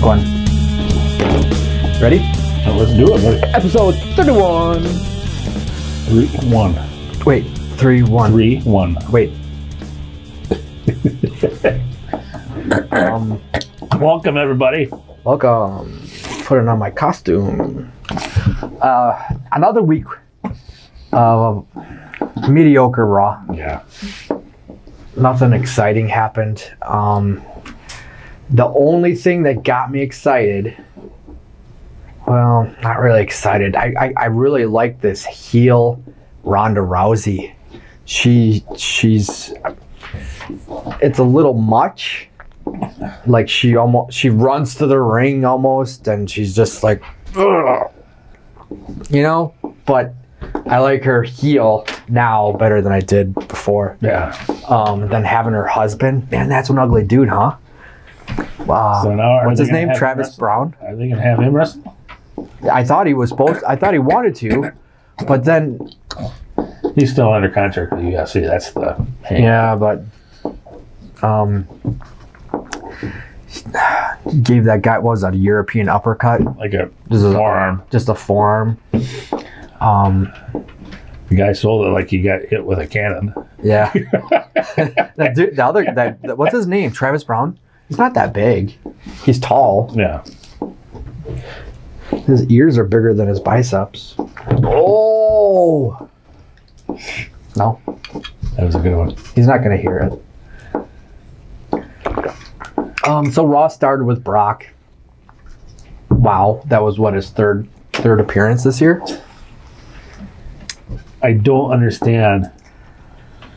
quick one. Ready? So let's do it. Buddy. Episode 31. 3-1. Wait, 3-1. 3-1. Wait. Welcome everybody. Welcome. Putting on my costume. Another week of mediocre Raw. Yeah. Nothing exciting happened. The only thing that got me excited, well, not really excited. I really like this heel Ronda Rousey. She's it's a little much. Like she runs to the ring almost, and she's just like, ugh. You know. But I like her heel now better than I did before. Yeah. Than having her husband. Man, that's an ugly dude, huh? Wow. So now what's his name? Travis Brown. Are they gonna have him wrestle? I thought he was supposed. I thought he wanted to, but then He's still under contract with the UFC. That's the yeah, but gave that guy, what was that, a European uppercut? like a Just a forearm. Just a forearm. The guy sold it like he got hit with a cannon. Yeah. That dude, what's his name? Travis Brown. He's not that big. He's tall. Yeah. His ears are bigger than his biceps. Oh. No, That was a good one. he's not gonna hear it. So Raw started with Brock. Wow, that was what, his third appearance this year? I don't understand.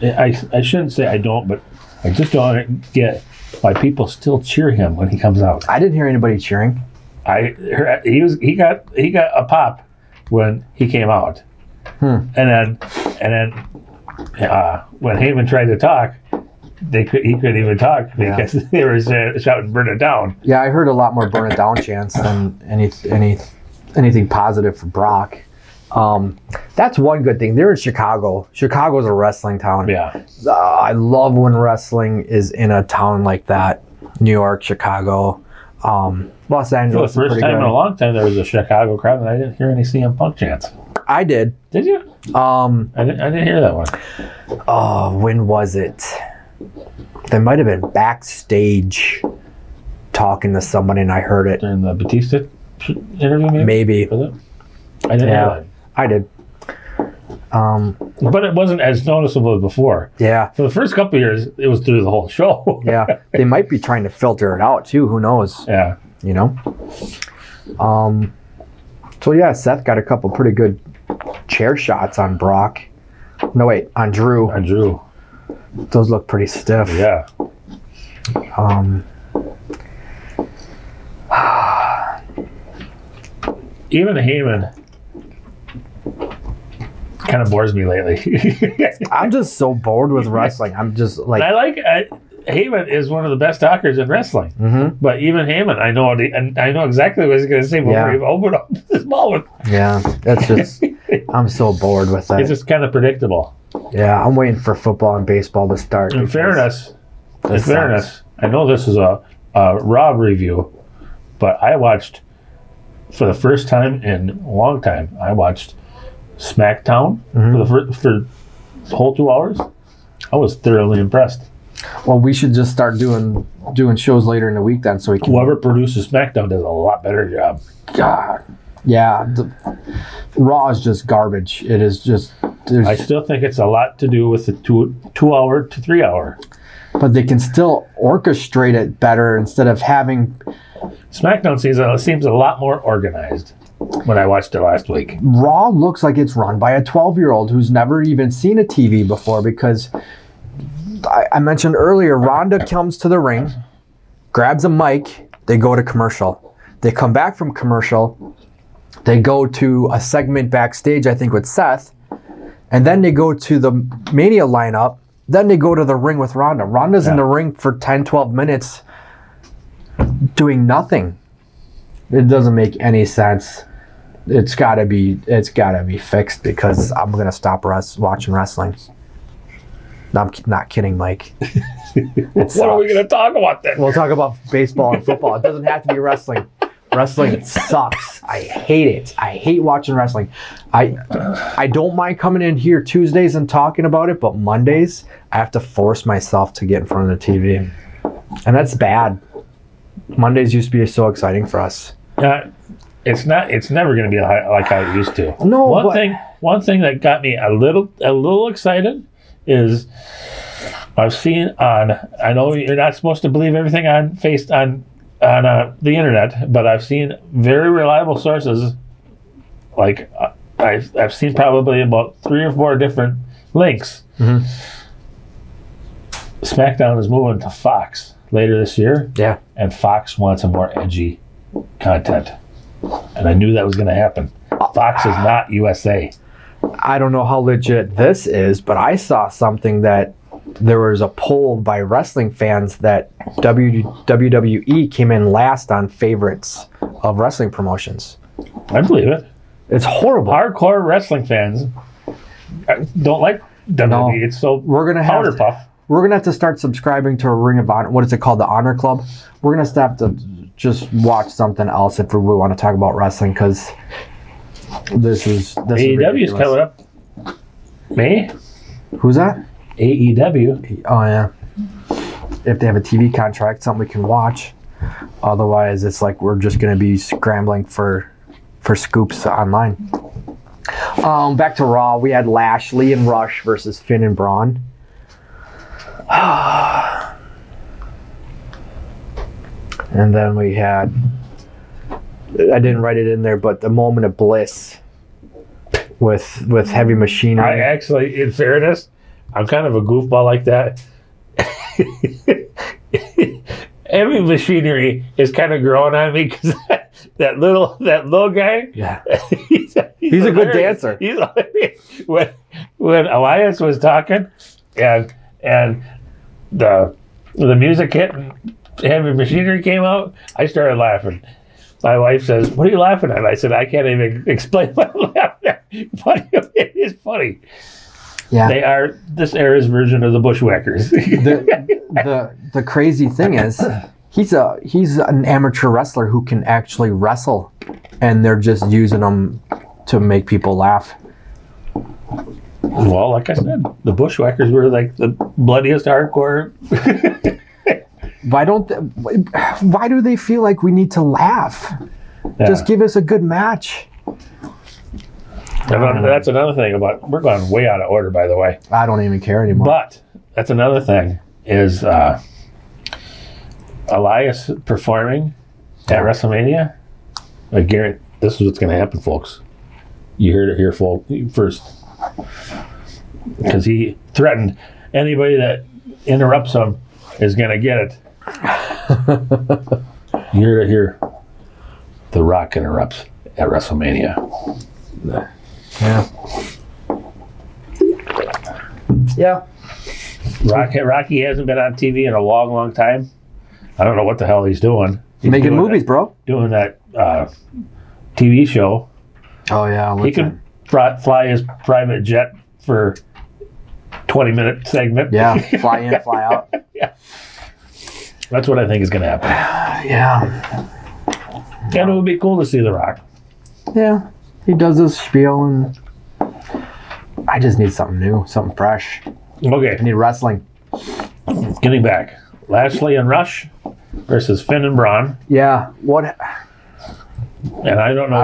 I shouldn't say I don't, but I just don't get why people still cheer him when he comes out. I didn't hear anybody cheering. He got a pop when he came out, and then when Heyman tried to talk, he couldn't even talk because they were shouting "Burn it down." Yeah, I heard a lot more burn it down chants than anything positive for Brock. That's one good thing. They're in Chicago. Chicago's a wrestling town. Yeah, I love when wrestling is in a town like that. New York, Chicago, Los for the Angeles. is first pretty time good. in a long time, there was a Chicago crowd, and I didn't hear any CM Punk chants. I did. Did you? I didn't hear that one. When was it? They might have been backstage talking to somebody, and I heard it. During the Batista interview, Maybe. Was it? I didn't hear that. I did. But it wasn't as noticeable as before. Yeah. For the first couple of years, it was through the whole show. Yeah. They might be trying to filter it out too. Who knows? Yeah. You know? So yeah, Seth got a couple pretty good chair shots on Brock. No, wait, on Drew. And Drew. Those look pretty stiff. Yeah. Even Heyman kind of bores me lately. I'm just so bored with wrestling. I'm just like, Heyman is one of the best talkers in wrestling. Mhm. But even Heyman, I know exactly what he's going to say before he opened up his mouth. yeah, that's just, I'm so bored with that. It's just kind of predictable. Yeah, I'm waiting for football and baseball to start. In fairness, sucks. I know this is a Raw review, but I watched, for the first time in a long time, I watched SmackDown for the whole 2 hours. I was thoroughly impressed. Well, we should just start doing shows later in the week then, so we can. Whoever produces SmackDown does a lot better job. God, yeah, Raw is just garbage. It is just. I still think it's a lot to do with the 2 hour to 3 hour. But they can still orchestrate it better instead of having. SmackDown seems a lot more organized when I watched it last week. Raw looks like it's run by a 12-year-old who's never even seen a TV before, because I mentioned earlier, Ronda comes to the ring, grabs a mic, they go to commercial. They come back from commercial, they go to a segment backstage, I think with Seth, and then they go to the Mania lineup, then they go to the ring with Ronda. Ronda's in the ring for 10, 12 minutes doing nothing. It doesn't make any sense. It's gotta be fixed, because I'm gonna stop watching wrestling. No, I'm not kidding, Mike. What are we going to talk about then? We'll talk about baseball and football. It doesn't have to be wrestling. Wrestling sucks. I hate it. I hate watching wrestling. I don't mind coming in here Tuesdays and talking about it, but Mondays I have to force myself to get in front of the TV, and that's bad. Mondays used to be so exciting for us. It's not. It's never going to be like how it used to. No. One thing that got me a little excited is I've seen on. I know you're not supposed to believe everything on the internet, but I've seen very reliable sources. Like I've seen probably about 3 or 4 different links. Mm-hmm. SmackDown is moving to Fox later this year. Yeah. And Fox wants a more edgy content. And I knew that was going to happen. Fox is not USA. I don't know how legit this is, but I saw something that there was a poll by wrestling fans that WWE came in last on favorites of wrestling promotions. I believe it. It's horrible. Hardcore wrestling fans don't like WWE. No. It's so We're gonna powder have puff. We're gonna have to start subscribing to a Ring of Honor. What is it called? The Honor Club. We're gonna have to just watch something else if we want to talk about wrestling, because this is AEW is coming up. May? Who's that? AEW. Oh yeah. If they have a TV contract, something we can watch. Otherwise, it's like we're just gonna be scrambling for scoops online. Back to Raw. We had Lashley and Rush versus Finn and Braun. And then we had, I didn't write it in there, but the Moment of Bliss with Heavy Machinery. I actually, in fairness, I'm kind of a goofball like that. Heavy Machinery is kind of growing on me because that little guy. Yeah, he's a good dancer. He's when Elias was talking, and the music hit and Heavy Machinery came out, I started laughing. My wife says, "What are you laughing at?" I said, "I can't even explain what I'm laughing at." But it is funny. Yeah, they are this era's version of the Bushwhackers. the crazy thing is, he's an amateur wrestler who can actually wrestle, and they're just using him to make people laugh. Well, like I said, the Bushwhackers were like the bloodiest hardcore. Why do they feel like we need to laugh? Yeah. Just give us a good match. That's another thing about, we're going way out of order, by the way. I don't even care anymore. But that's another thing is Elias performing at WrestleMania. I guarantee this is what's going to happen, folks. You heard it here first. Because he threatened anybody that interrupts him is going to get it. You heard it here. The Rock interrupts at WrestleMania. Yeah. Yeah. Rocky hasn't been on TV in a long, long time. I don't know what the hell he's doing. He's making movies, bro. Doing that TV show. Oh, yeah. He can fly his private jet for 20-minute segment. Yeah, fly in, fly out. Yeah. That's what I think is going to happen. Yeah. And it would be cool to see The Rock. Yeah. He does his spiel, and I just need something new, something fresh. Okay. I need wrestling. Getting back. Lashley and Rush versus Finn and Braun. Yeah. What? And I don't know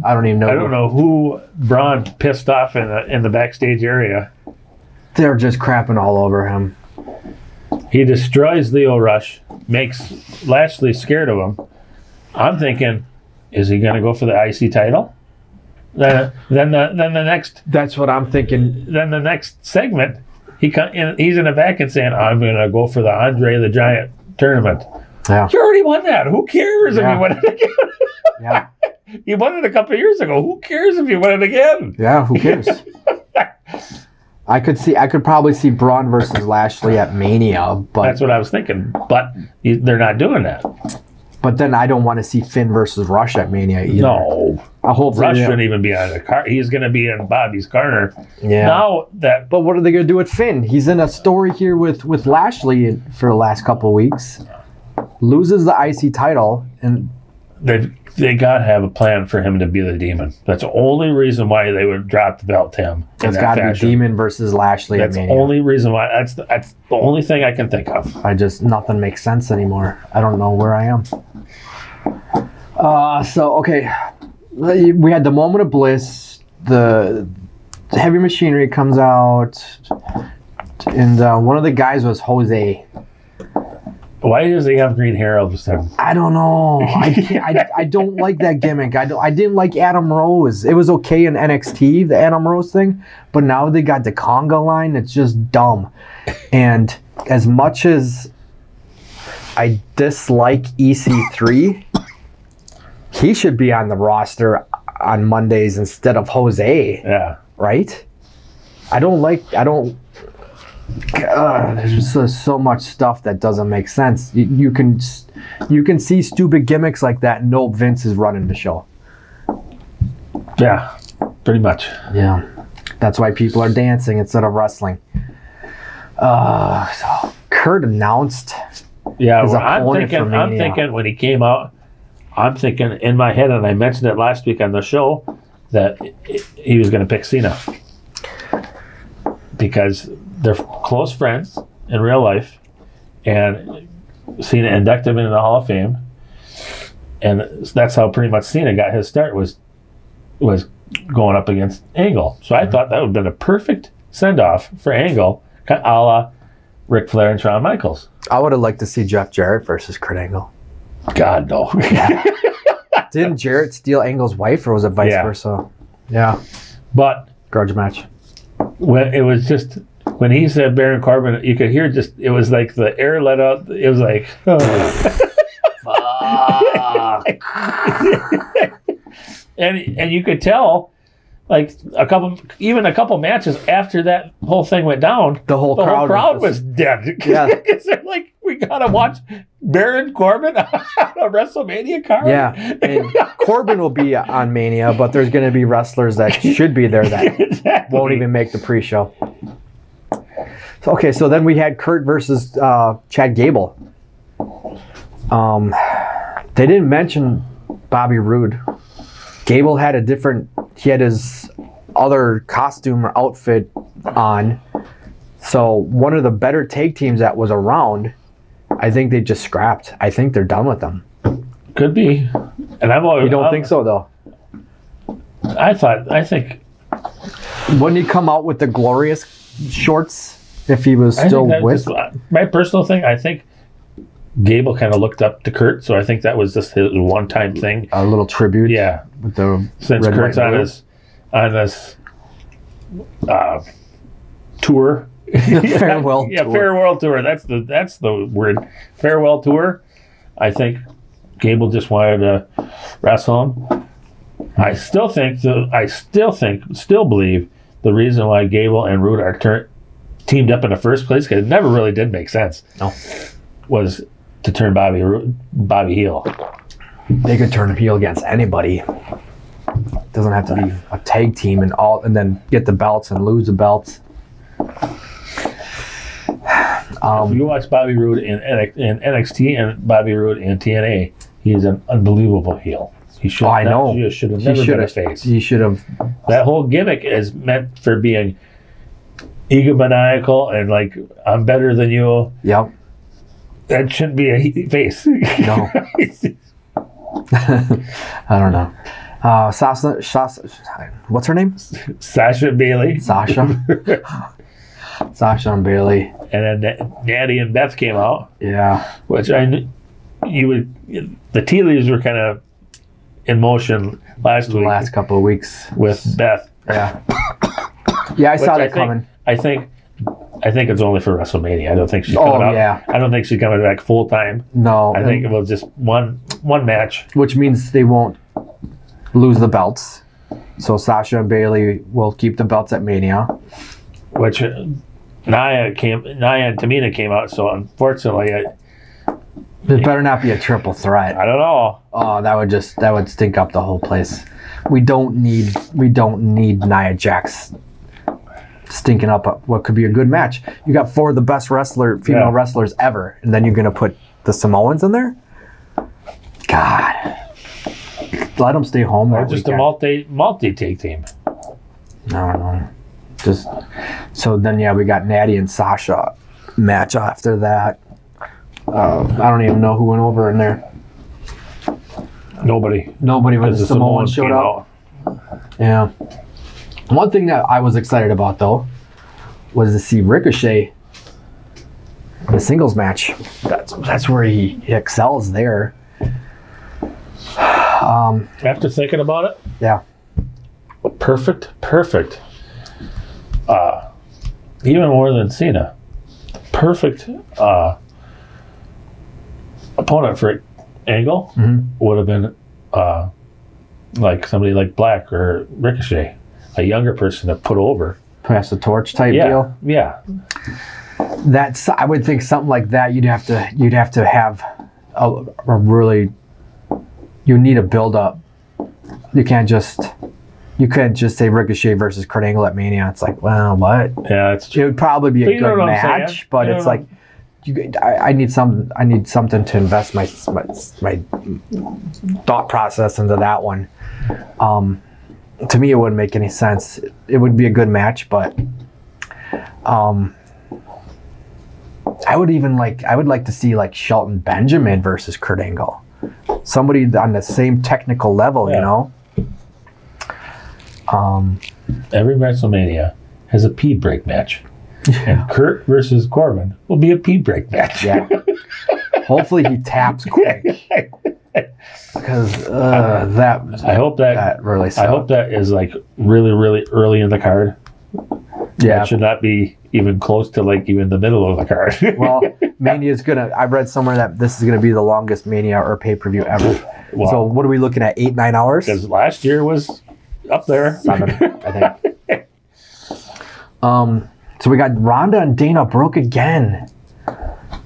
I don't even know. I don't know who Braun pissed off in the backstage area. They're just crapping all over him. He destroys Lio Rush, makes Lashley scared of him. I'm thinking, is he going to go for the IC title? Then the next. That's what I'm thinking. Then the next segment, he's in the back and saying, "I'm going to go for the Andre the Giant tournament." Yeah. You already won that. Who cares if you win it again? Yeah. You won it a couple of years ago. Who cares if you win it again? Yeah. Who cares? I could probably see Braun versus Lashley at Mania, but that's what I was thinking. But they're not doing that. But then I don't want to see Finn versus Rush at Mania either. No. I hope Rush shouldn't even be on the car. He's going to be in Bobby's corner. Yeah. Now that. But what are they going to do with Finn? He's in a story here with Lashley for the last couple of weeks. Loses the IC title. And they got to have a plan for him to be the Demon. That's the only reason why they would drop the belt to him. It's got to be Demon versus Lashley That's at the Mania. only reason why. That's the only thing I can think of. Nothing makes sense anymore. I don't know where I am. Okay. We had the Moment of Bliss. The Heavy Machinery comes out. And one of the guys was Jose. Why does he have green hair all of a sudden? I don't know. I don't like that gimmick. I didn't like Adam Rose. It was okay in NXT, the Adam Rose thing, but now they got the conga line. It's just dumb. And as much as I dislike EC3, he should be on the roster on Mondays instead of Jose. Yeah. Right? There's just so much stuff that doesn't make sense. You can see stupid gimmicks like that and know Vince is running the show. Yeah, pretty much. Yeah, that's why people are dancing instead of wrestling. So Kurt announced. Yeah, his well, I'm opponent for Mania. thinking when he came out, I'm thinking in my head, and I mentioned it last week on the show, that he was going to pick Cena because they're close friends in real life, and Cena inducted him into the Hall of Fame, and that's how pretty much Cena got his start, was going up against Angle. So I thought that would have been a perfect send-off for Angle, a la Ric Flair and Shawn Michaels. I would have liked to see Jeff Jarrett versus Kurt Angle. God, no. Didn't Jarrett steal Angle's wife, or was it vice versa? Yeah. But grudge match. When it was just, when he said Baron Corbin, you could hear just, it was like the air let out. It was like, and you could tell, like a couple matches after that whole thing went down, the whole crowd was dead. Yeah, because they're like, we gotta watch Baron Corbin on a WrestleMania card. Yeah, and Corbin will be on Mania, but there's going to be wrestlers that should be there that exactly. won't even make the pre-show. So then we had Kurt versus Chad Gable. They didn't mention Bobby Roode. Gable had he had his other costume or outfit on. So one of the better tag teams that was around, I think they just scrapped. I think they're done with them. Could be. And I've always. You don't think so, though? I think. Wouldn't he come out with the glorious shorts if he was still with? My personal thing, I think Gable kind of looked up to Kurt, so I think that was just his one-time thing. A little tribute. Yeah. With the since red, Kurt's on this tour. Farewell tour. Farewell tour. That's the word. Farewell tour. I think Gable just wanted to wrestle him. I still believe the reason why Gable and Roode are teamed up in the first place, because it never really did make sense. No. Was to turn Bobby heel. They could turn him heel against anybody. Doesn't have to be a tag team and then get the belts and lose the belts. If you watch Bobby Roode in NXT and Bobby Roode in TNA, he's an unbelievable heel. He should. I know. He should have never been a face. He should have. That whole gimmick is meant for being egomaniacal and like, I'm better than you. Yep. That shouldn't be a face. No. I don't know. Sasha, what's her name? Sasha Bailey. Sasha and Bailey. And then Natty and Beth came out. Yeah. Which the tea leaves were kind of in motion last week. The last couple of weeks. With Beth. Yeah. Yeah, I saw that coming. I think it's only for WrestleMania. I don't think she's coming out. Yeah. I don't think she's coming back full time. No. I think it was just one match. Which means they won't lose the belts. So Sasha and Bailey will keep the belts at Mania. Which Nia and Tamina came out, so unfortunately It better not be a triple threat. I don't know. Oh, that would stink up the whole place. We don't need Nia Jax stinking up what could be a good match. You got 4 of the best female wrestlers ever, and then you're gonna put the Samoans in there? God, let them stay home. Or just a multi-take team. I don't know. Just so then, we got Natty and Sasha match after that. I don't even know who went over in there. Nobody but the Samoans showed up. Yeah. One thing that I was excited about though was to see Ricochet in the singles match. That's where he excels there. After thinking about it, yeah, perfect. Even more than Cena. Perfect opponent for Angle would have been like somebody like Black or Ricochet, a younger person to put over. Pass the torch type deal. Yeah. I would think something like that. You'd have to have a really. You need a build up. You can't just say Ricochet versus Kurt Angle at Mania. It's like, well, what? Yeah, it's true. It would probably be a good match, but it's like, I need something to invest my thought process into that one. To me, it wouldn't make any sense. It would be a good match, but I would like to see like Shelton Benjamin versus Kurt Angle. Somebody on the same technical level, you know. Every WrestleMania has a pee break match, and Kurt versus Corbin will be a pee break match. Yeah. Hopefully he taps quick, because I hope that really sucked. I hope that is like really, really early in the card. Yeah, it should not be even close to like even the middle of the card. Well, Mania's I read somewhere that this is gonna be the longest Mania or pay-per-view ever. Wow. So what are we looking at? 8-9 hours? Because last year was up there. 7, I think. So we got Ronda and Dana Brooke again.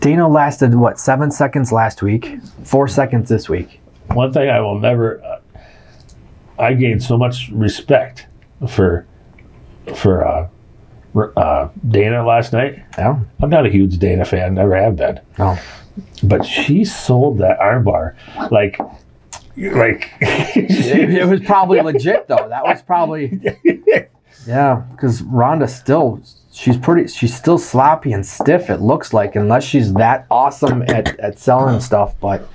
Dana lasted 7 seconds last week, 4 seconds this week. One thing I will never. I gained so much respect for Dana last night. Yeah. I'm not a huge Dana fan, never have been. No. But she sold that armbar like it was probably legit though. That was probably because Ronda she's still sloppy and stiff, it looks like, unless she's that awesome at selling stuff. But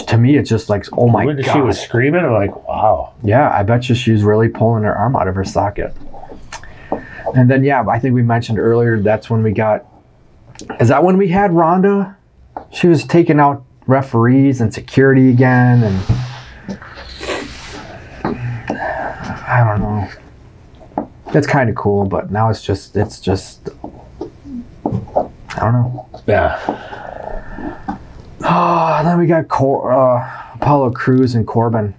to me, it's just like, oh my God. She was screaming, I'm like, wow. Yeah, I bet you she's really pulling her arm out of her socket. And then, I think we mentioned earlier, that's when we got, is that when we had Ronda? She was taking out referees and security again, and I don't know. It's kind of cool, but now it's just, I don't know. Yeah. Oh, and then we got Apollo Crews and Corbin.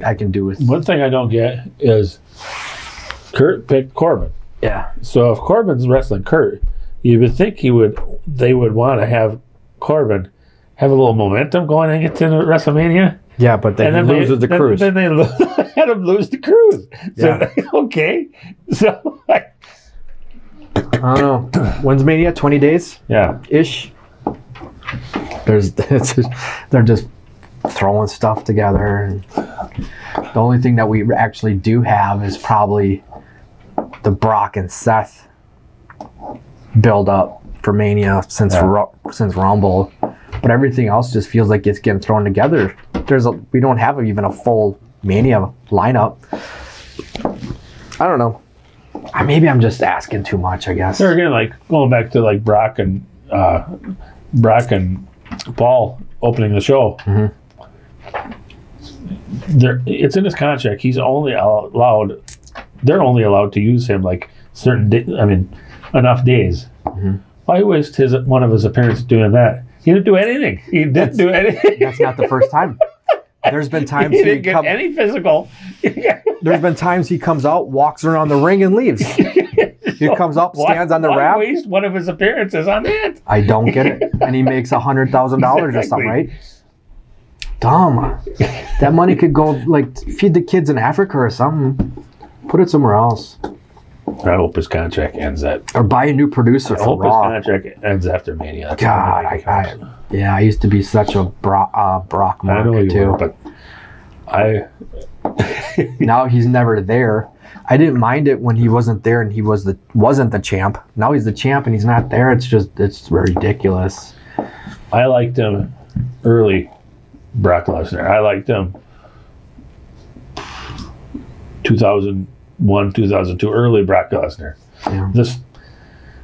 I can do it. One thing I don't get is Kurt picked Corbin. Yeah. So if Corbin's wrestling Kurt, you would think they would want to have Corbin have a little momentum going into WrestleMania. Yeah, but then he loses the Crews. Then they had him lose the Crews. So yeah. Okay. So I don't know. When's Mania? 20 days? Yeah. Ish. They're just throwing stuff together. And the only thing that we actually do have is probably the Brock and Seth build up for Mania since Rumble. But everything else just feels like it's getting thrown together. We don't have even a full Mania lineup. I don't know. Maybe I'm just asking too much, I guess. They're again like going back to like Brock and Paul opening the show. Mm-hmm. It's in his contract. He's only allowed. They're only allowed to use him like enough days. Mm-hmm. Why waste one of his appearances doing that? He didn't do anything. That's not the first time. There's been times he didn't get any physical. There's been times he comes out, walks around the ring, and leaves. He comes up, stands on the why ramp. waste one of his appearances on that? I don't get it. And he makes $100,000 or something, right? Dumb. That money could go like feed the kids in Africa or something. Put it somewhere else. I hope his contract ends Or buy a new producer I for hope Raw. his contract ends after Mania. That's God, I used to be such a Brock I know mark you too. were, but I Now he's never there. I didn't mind it when he wasn't there and he wasn't the champ. Now he's the champ and he's not there. It's ridiculous. I liked him early, Brock Lesnar. I liked him 2001, 2002, early Brock Lesnar. Yeah. This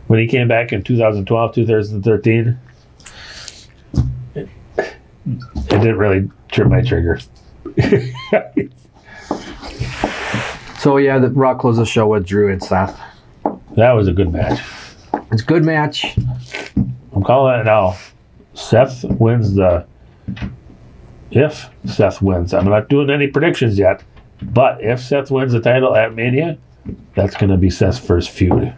when he came back in 2012, 2013, it didn't really trip my trigger. So yeah, the Raw closed the show with Drew and Seth. That was a good match. It's a good match. I'm calling it now. Seth wins if Seth wins. I'm not doing any predictions yet, but if Seth wins the title at Mania, that's going to be Seth's first feud.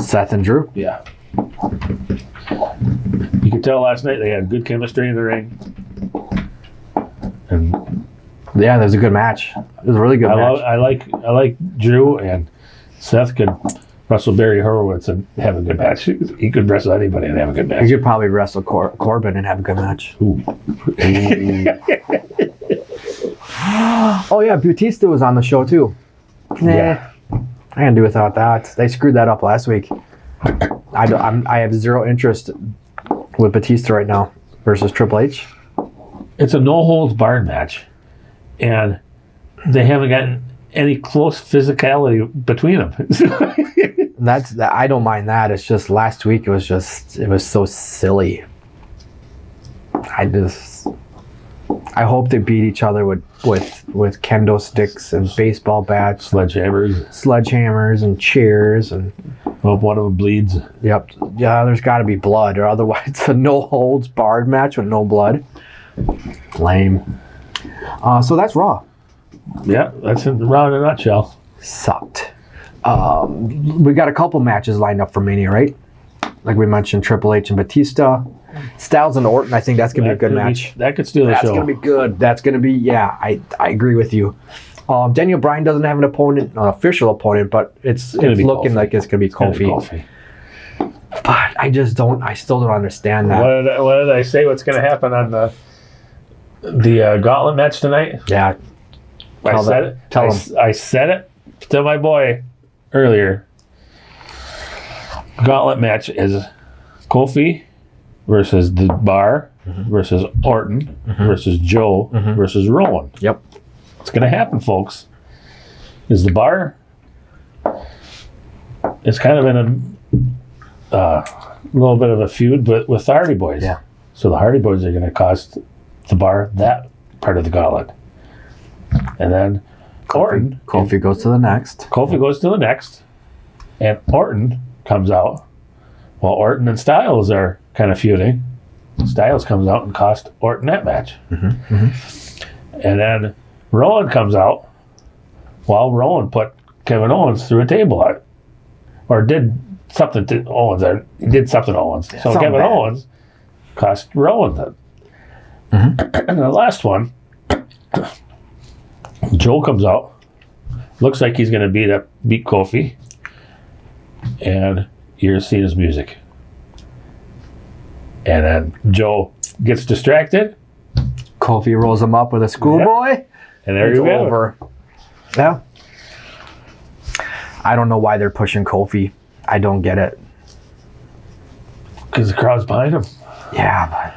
Seth and Drew. Yeah. You could tell last night they had good chemistry in the ring. And Yeah, that was a good match. It was a really good match. I like Drew, and Seth could wrestle Barry Horowitz and have a good match. He could wrestle anybody and have a good match. He could probably wrestle Corbin and have a good match. Ooh. Oh yeah, Bautista was on the show too. Yeah. I can't do without that. They screwed that up last week. I have zero interest with Batista right now versus Triple H. It's a no-holds-barred match, and they haven't gotten any close physicality between them. I don't mind that. It's just last week it was so silly. I hope they beat each other with kendo sticks and baseball bats, sledgehammers and chairs, and hope one of them bleeds. Yep. Yeah, there's got to be blood, or otherwise it's a no holds barred match with no blood. Lame. So that's Raw. Yeah, that's Raw in a nutshell. Sucked. We got a couple matches lined up for Mania, right? Like we mentioned, Triple H and Batista. Styles and Orton, I think that's going to be a good match. That could steal the show. That's going to be good. That's going to be, yeah, I agree with you. Daniel Bryan doesn't have an opponent, an official opponent, but it's looking Kofi. like it's going to be Kofi. But I still don't understand that. What did I say? What's going to happen on the gauntlet match tonight? Yeah. I said it to my boy earlier. Gauntlet match is Kofi versus the Bar versus Orton versus Joe versus Rowan. Yep. What's going to happen, folks, is the Bar is kind of in a little bit of a feud but with the Hardy Boys. Yeah. So the Hardy Boys are going to cost the Bar that part of the gauntlet. And then Kofi goes to the next. Kofi goes to the next. And Orton comes out. While Orton and Styles are kind of feuding, Styles comes out and cost Orton that match. And then Rowan comes out while Rowan put Kevin Owens through a table. Or did something to Owens. Or he did something to Owens. So Something Kevin bad. Owens cost Rowan that. And the last one, Joe comes out. Looks like he's going to beat Kofi. And you're seeing his music. And then Joe gets distracted. Kofi rolls him up with a schoolboy. And there It's you go. over. Yeah. I don't know why they're pushing Kofi. I don't get it. Because the crowd's behind him. Yeah,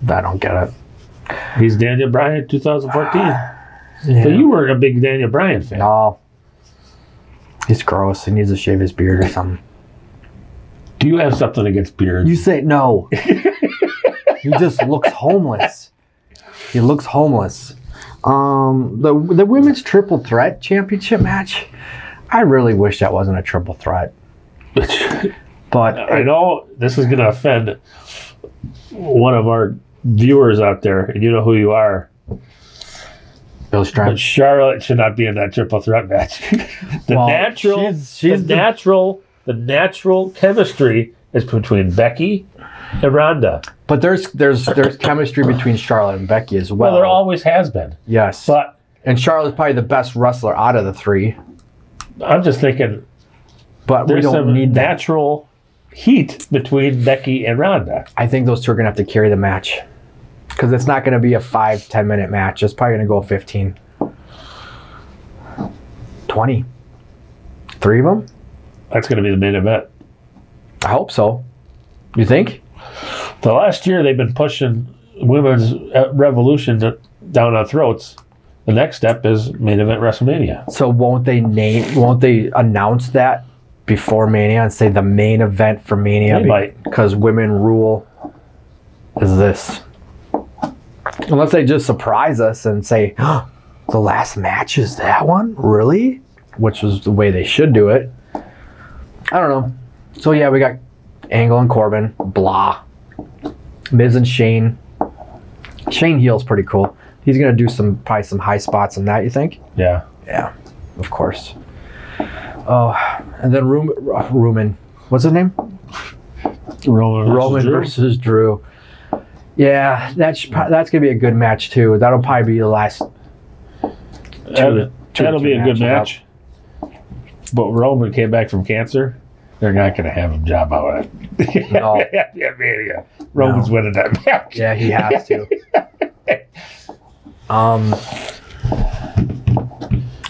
but I don't get it. He's Daniel Bryan 2014. Yeah. So you weren't a big Daniel Bryan fan. No. He's gross. He needs to shave his beard or something. Do you have something against beards? You say no. He just looks homeless. He looks homeless. The women's triple threat championship match. I really wish that wasn't a triple threat. But I know this is going to offend one of our viewers out there, and you know who you are. Bill But Strong. Charlotte should not be in that triple threat match. Well, the natural chemistry is between Becky and Ronda. But there's chemistry between Charlotte and Becky as well. Well, there always has been. Yes. But And Charlotte's probably the best wrestler out of the three. I'm just thinking But we there's don't some need that. natural heat between Becky and Ronda. I think those two are going to have to carry the match. Because it's not going to be a 5-10 minute match. It's probably going to go 15. 20. 3 of them? That's going to be the main event. I hope so. You think? The last year they've been pushing women's revolution down our throats. The next step is main event WrestleMania. So won't they announce that before Mania and say the main event for Mania? They might. Because women rule is this. Unless they just surprise us and say, oh, the last match is that one? Really? Which is the way they should do it. I don't know. So yeah, we got Angle and Corbin. Blah. Miz and Shane. Shane heel's pretty cool. He's going to do probably some high spots in that, you think? Yeah. Yeah, of course. Oh, and then Roman. What's his name? Roman versus Drew. Yeah, that's going to be a good match, too. That'll probably be the last That'll be a good match. But Roman came back from cancer. They're not going to have him job out it. No. Yeah. Roman's winning that match. Yeah, he has to.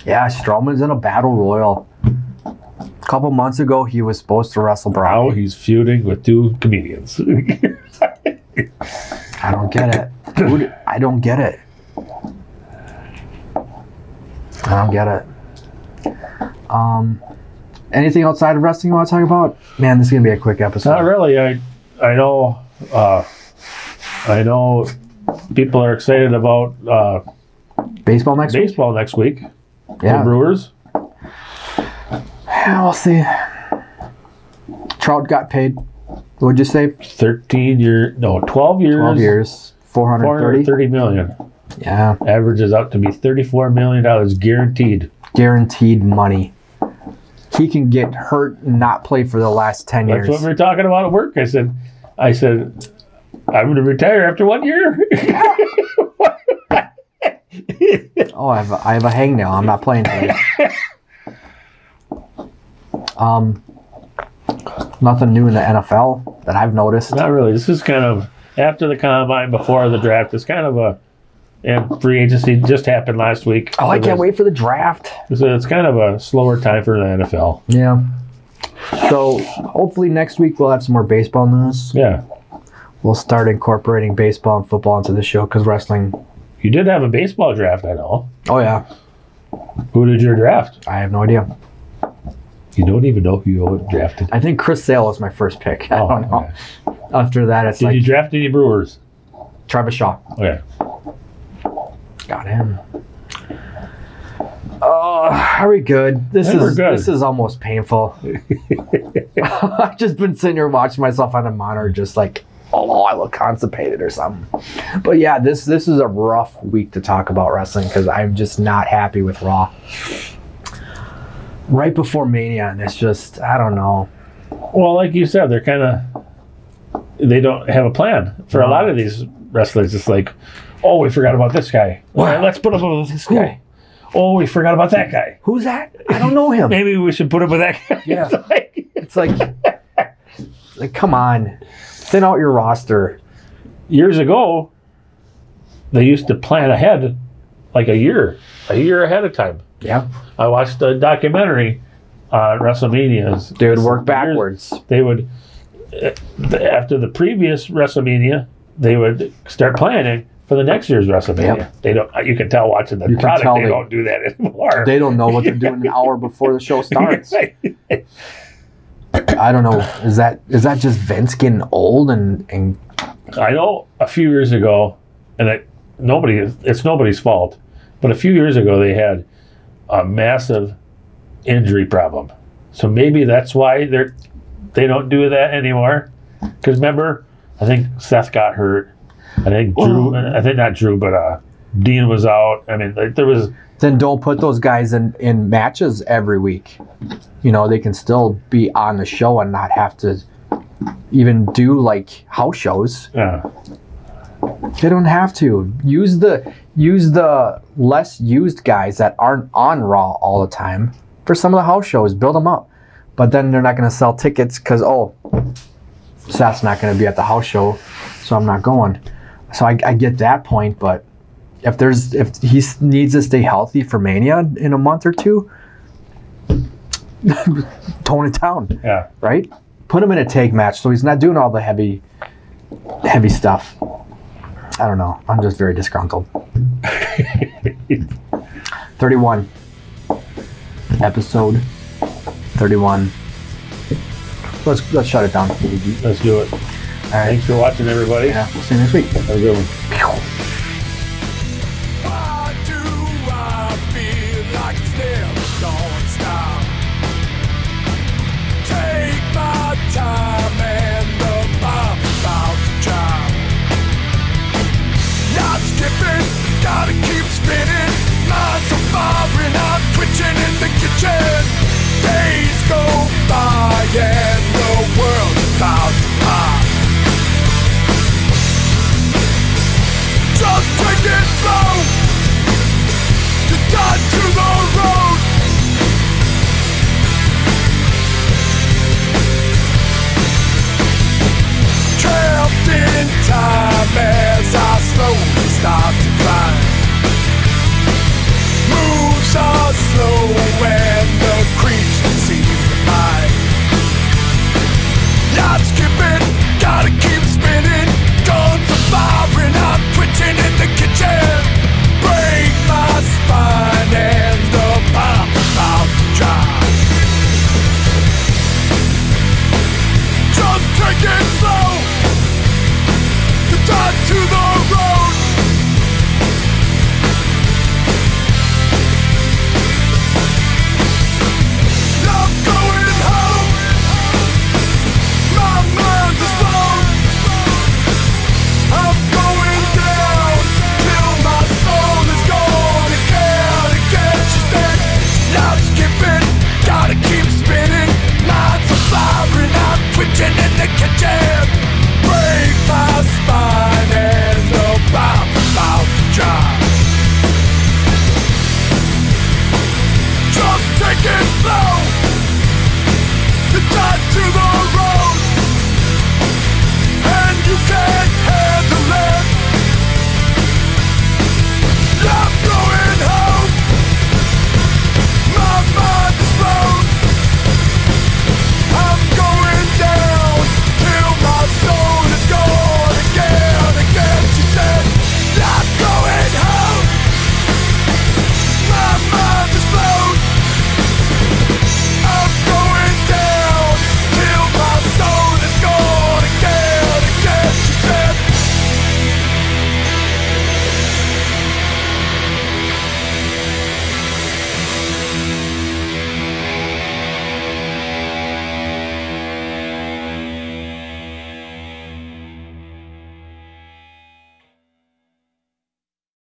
Yeah, Strowman's in a battle royal. A couple months ago, he was supposed to wrestle Brock. Now he's feuding with 2 comedians. I don't get it. Dude, I don't get it. Anything outside of wrestling you want to talk about? Man, this is going to be a quick episode. Not really. I know people are excited about Baseball next week? baseball next week. Yeah. The Brewers. Yeah, we'll see. Trout got paid. What'd you say? 12 years. 12 years. 430? $430 million. Yeah. Averages out to be $34 million guaranteed. Guaranteed money. He can get hurt and not play for the last 10 years. That's what we were talking about at work. I said, I'm going to retire after 1 year. Oh, I have a hangnail. I'm not playing today. Nothing new in the NFL that I've noticed. Not really. This is kind of after the combine, before the draft. It's kind of and free agency just happened last week. Oh, I can't wait for the draft. So it's kind of a slower time for the NFL. Yeah. So hopefully next week we'll have some more baseball news. Yeah. We'll start incorporating baseball and football into the show because wrestling. You did have a baseball draft, I know. Oh, yeah. Who did you draft? I have no idea. You don't even know who you drafted. I think Chris Sale was my first pick. I don't know. Okay. After that, it's Did you draft any Brewers? Travis Shaw. Okay. Got him. Oh, are we good? This is almost painful. I've just been sitting here watching myself on a monitor, just like, oh, I look constipated or something. But yeah, this is a rough week to talk about wrestling because I'm just not happy with Raw. Right before Mania, and it's just, I don't know. Well, like you said, they don't have a plan for a lot of these wrestlers. It's like, oh, we forgot about this guy. All right, let's put him with this guy. Oh, we forgot about that guy. Who's that? I don't know him. Maybe we should put him with that guy. Yeah. It's like, come on. Thin out your roster. Years ago, they used to plan ahead like a year ahead of time. Yeah. I watched a documentary on WrestleManias. They would work backwards. They would, after the previous WrestleMania, they would start planning for the next year's WrestleMania. Yep. They don't. You can tell watching the product. They don't do that anymore. They don't know what they're doing an hour before the show starts. I don't know. Is that just Vince getting old and? I know a few years ago, and it's nobody's fault, but a few years ago they had a massive injury problem. So maybe that's why they don't do that anymore. Because remember, I think Seth got hurt. I think Drew. I think not Drew, but Dean was out. I mean, like, there was. Then don't put those guys in matches every week. You know, they can still be on the show and not have to even do like house shows. Yeah. They don't have to. Use the less used guys that aren't on Raw all the time for some of the house shows. Build them up. But then they're not going to sell tickets because, Seth's not going to be at the house show, so I'm not going. So I get that point, but if he needs to stay healthy for Mania in a month or two, tone it down. Yeah. Right? Put him in a tag match so he's not doing all the heavy stuff. I don't know. I'm just very disgruntled. 31. Episode 31. Let's shut it down. Let's do it. All right. Thanks for watching, everybody. Yeah. See you next week. Have a good one. Why do I feel like it's never gone?